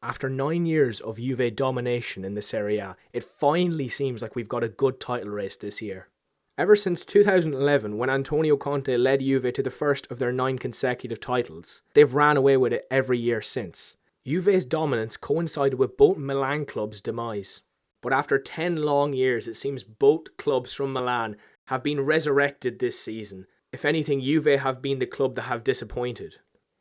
After 9 years of Juve domination in the Serie A, it finally seems like we've got a good title race this year. Ever since 2011, when Antonio Conte led Juve to the first of their 9 consecutive titles, they've ran away with it every year since. Juve's dominance coincided with both Milan clubs' demise. But after 10 long years, it seems both clubs from Milan have been resurrected this season. If anything, Juve have been the club that have disappointed.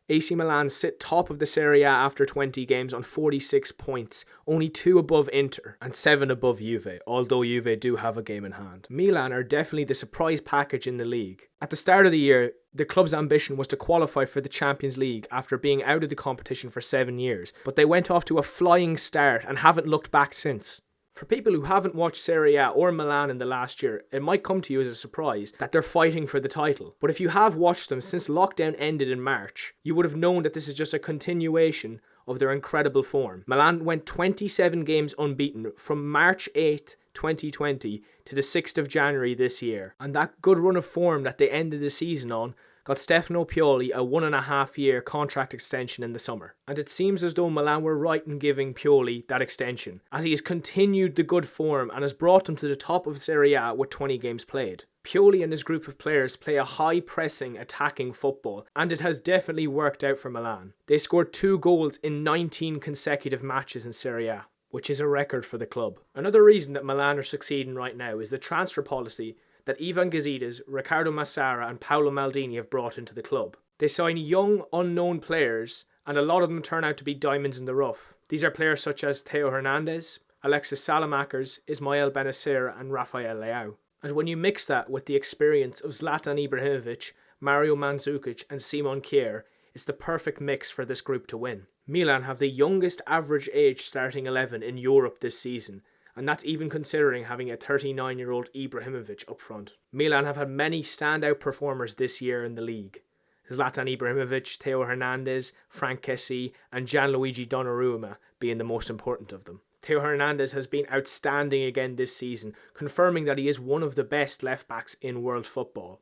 AC Milan sit top of the Serie A after 20 games on 46 points, only 2 above Inter and 7 above Juve, although Juve do have a game in hand. Milan are definitely the surprise package in the league. At the start of the year, the club's ambition was to qualify for the Champions League after being out of the competition for 7 years, but they went off to a flying start and haven't looked back since. For people who haven't watched Serie A or Milan in the last year, it might come to you as a surprise that they're fighting for the title. But if you have watched them since lockdown ended in March, you would have known that this is just a continuation of their incredible form. Milan went 27 games unbeaten from March 8th, 2020 to the 6th of January this year. And that good run of form that they ended the season on got Stefano Pioli a 1.5-year contract extension in the summer. And it seems as though Milan were right in giving Pioli that extension, as he has continued the good form and has brought them to the top of Serie A with 20 games played. Pioli and his group of players play a high-pressing, attacking football, and it has definitely worked out for Milan. They scored 2 goals in 19 consecutive matches in Serie A, which is a record for the club. Another reason that Milan are succeeding right now is the transfer policy that Ivan Gazidis, Riccardo Massara and Paolo Maldini have brought into the club. They sign young, unknown players, and a lot of them turn out to be diamonds in the rough. These are players such as Theo Hernandez, Alexis Salamakers, Ismail Benacer and Rafael Leao. And when you mix that with the experience of Zlatan Ibrahimovic, Mario Mandzukic and Simon Kjaer, it's the perfect mix for this group to win. Milan have the youngest average age starting 11 in Europe this season, and that's even considering having a 39-year-old Ibrahimovic up front. Milan have had many standout performers this year in the league. Zlatan Ibrahimovic, Theo Hernandez, Frank Kessie and Gianluigi Donnarumma being the most important of them. Theo Hernandez has been outstanding again this season, confirming that he is one of the best left-backs in world football.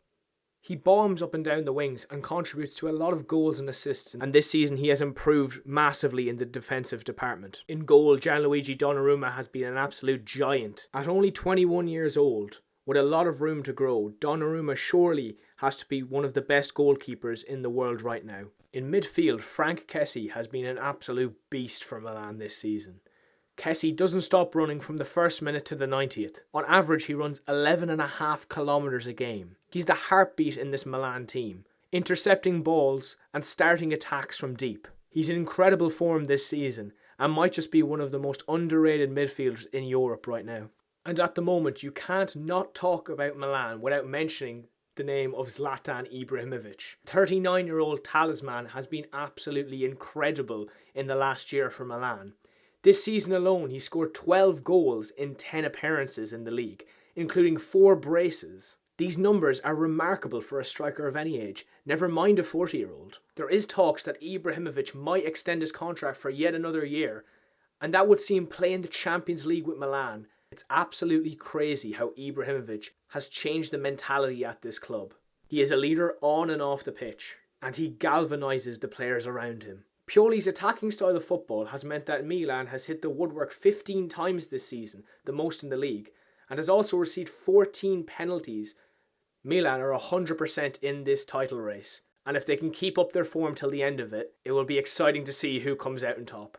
He bombs up and down the wings and contributes to a lot of goals and assists, and this season he has improved massively in the defensive department. In goal, Gianluigi Donnarumma has been an absolute giant. At only 21 years old, with a lot of room to grow, Donnarumma surely has to be one of the best goalkeepers in the world right now. In midfield, Frank Kessie has been an absolute beast for Milan this season. Kessie doesn't stop running from the first minute to the 90th. On average, he runs 11.5 kilometers a game. He's the heartbeat in this Milan team, intercepting balls and starting attacks from deep. He's in incredible form this season and might just be one of the most underrated midfielders in Europe right now. And at the moment, you can't not talk about Milan without mentioning the name of Zlatan Ibrahimovic. 39-year-old talisman has been absolutely incredible in the last year for Milan. This season alone, he scored 12 goals in 10 appearances in the league, including 4 braces. These numbers are remarkable for a striker of any age, never mind a 40-year-old. There is talks that Ibrahimovic might extend his contract for yet another year, and that would see him play in the Champions League with Milan. It's absolutely crazy how Ibrahimovic has changed the mentality at this club. He is a leader on and off the pitch, and he galvanises the players around him. Pioli's attacking style of football has meant that Milan has hit the woodwork 15 times this season, the most in the league, and has also received 14 penalties. Milan are 100% in this title race, and if they can keep up their form till the end of it, it will be exciting to see who comes out on top.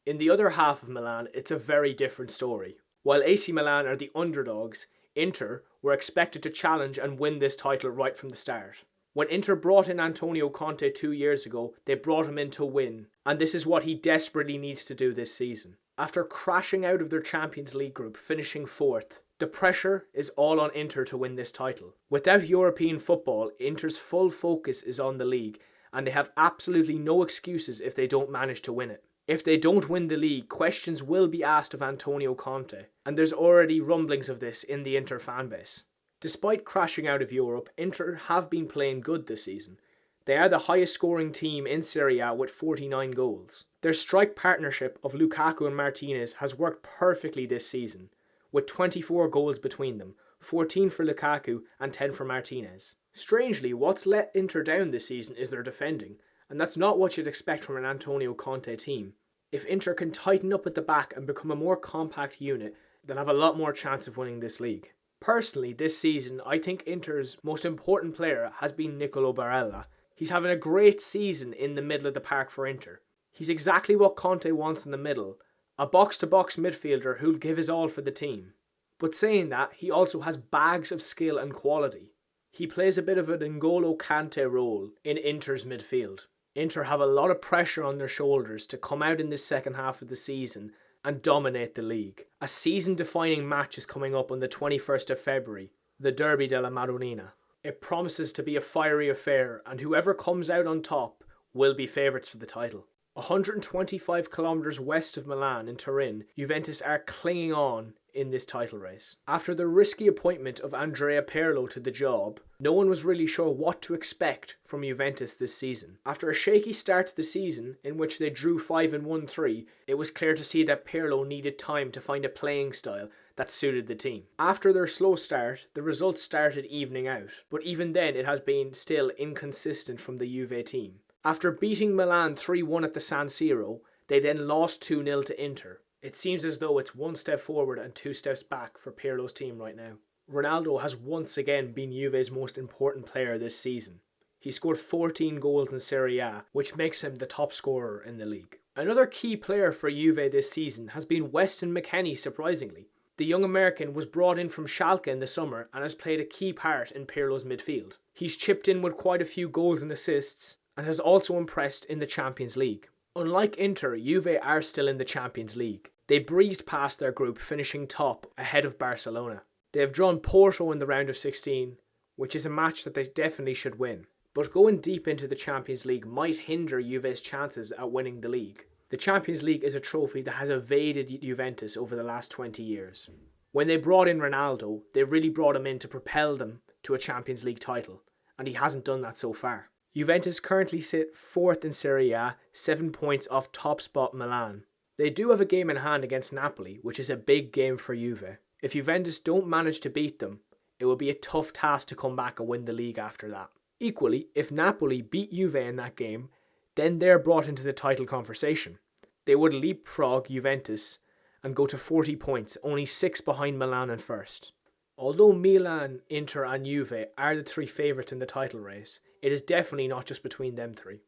In the other half of Milan, it's a very different story. While AC Milan are the underdogs, Inter were expected to challenge and win this title right from the start. When Inter brought in Antonio Conte 2 years ago, they brought him in to win, and this is what he desperately needs to do this season. After crashing out of their Champions League group, finishing 4th, the pressure is all on Inter to win this title. Without European football, Inter's full focus is on the league, and they have absolutely no excuses if they don't manage to win it. If they don't win the league, questions will be asked of Antonio Conte, and there's already rumblings of this in the Inter fanbase. Despite crashing out of Europe, Inter have been playing good this season. They are the highest scoring team in Serie A with 49 goals. Their strike partnership of Lukaku and Martinez has worked perfectly this season, with 24 goals between them, 14 for Lukaku and 10 for Martinez. Strangely, what's let Inter down this season is their defending, and that's not what you'd expect from an Antonio Conte team. If Inter can tighten up at the back and become a more compact unit, they'll have a lot more chance of winning this league. Personally, this season, I think Inter's most important player has been Nicolo Barella. He's having a great season in the middle of the park for Inter. He's exactly what Conte wants in the middle, a box-to-box midfielder who'll give his all for the team. But saying that, he also has bags of skill and quality. He plays a bit of an N'Golo Kante role in Inter's midfield. Inter have a lot of pressure on their shoulders to come out in this second half of the season and dominate the league. A season-defining match is coming up on the 21st of February, the Derby della Madonnina. It promises to be a fiery affair, and whoever comes out on top will be favourites for the title. 125 kilometres west of Milan in Turin, Juventus are clinging on in this title race. After the risky appointment of Andrea Pirlo to the job, no one was really sure what to expect from Juventus this season. After a shaky start to the season, in which they drew 5 and won 3, it was clear to see that Pirlo needed time to find a playing style that suited the team. After their slow start, the results started evening out, but even then it has been still inconsistent from the Juve team. After beating Milan 3-1 at the San Siro, they then lost 2-0 to Inter. It seems as though it's one step forward and 2 steps back for Pirlo's team right now. Ronaldo has once again been Juve's most important player this season. He scored 14 goals in Serie A, which makes him the top scorer in the league. Another key player for Juve this season has been Weston McKennie, surprisingly. The young American was brought in from Schalke in the summer and has played a key part in Pirlo's midfield. He's chipped in with quite a few goals and assists, and has also impressed in the Champions League. Unlike Inter, Juve are still in the Champions League. They breezed past their group, finishing top ahead of Barcelona. They have drawn Porto in the round of 16, which is a match that they definitely should win. But going deep into the Champions League might hinder Juve's chances at winning the league. The Champions League is a trophy that has evaded Juventus over the last 20 years. When they brought in Ronaldo, they really brought him in to propel them to a Champions League title, and he hasn't done that so far. Juventus currently sit 4th in Serie A, 7 points off top spot Milan. They do have a game in hand against Napoli, which is a big game for Juve. If Juventus don't manage to beat them, it will be a tough task to come back and win the league after that. Equally, if Napoli beat Juve in that game, then they're brought into the title conversation. They would leapfrog Juventus and go to 40 points, only 6 behind Milan in first. Although Milan, Inter and Juve are the 3 favourites in the title race, it is definitely not just between them 3.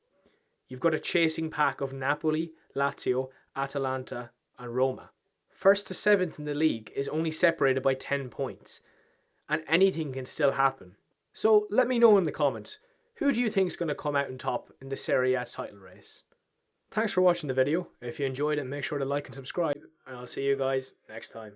You've got a chasing pack of Napoli, Lazio, Atalanta and Roma. 1st to 7th in the league is only separated by 10 points, and anything can still happen. So let me know in the comments, who do you think is going to come out on top in the Serie A title race? Thanks for watching the video. If you enjoyed it, make sure to like and subscribe, and I'll see you guys next time.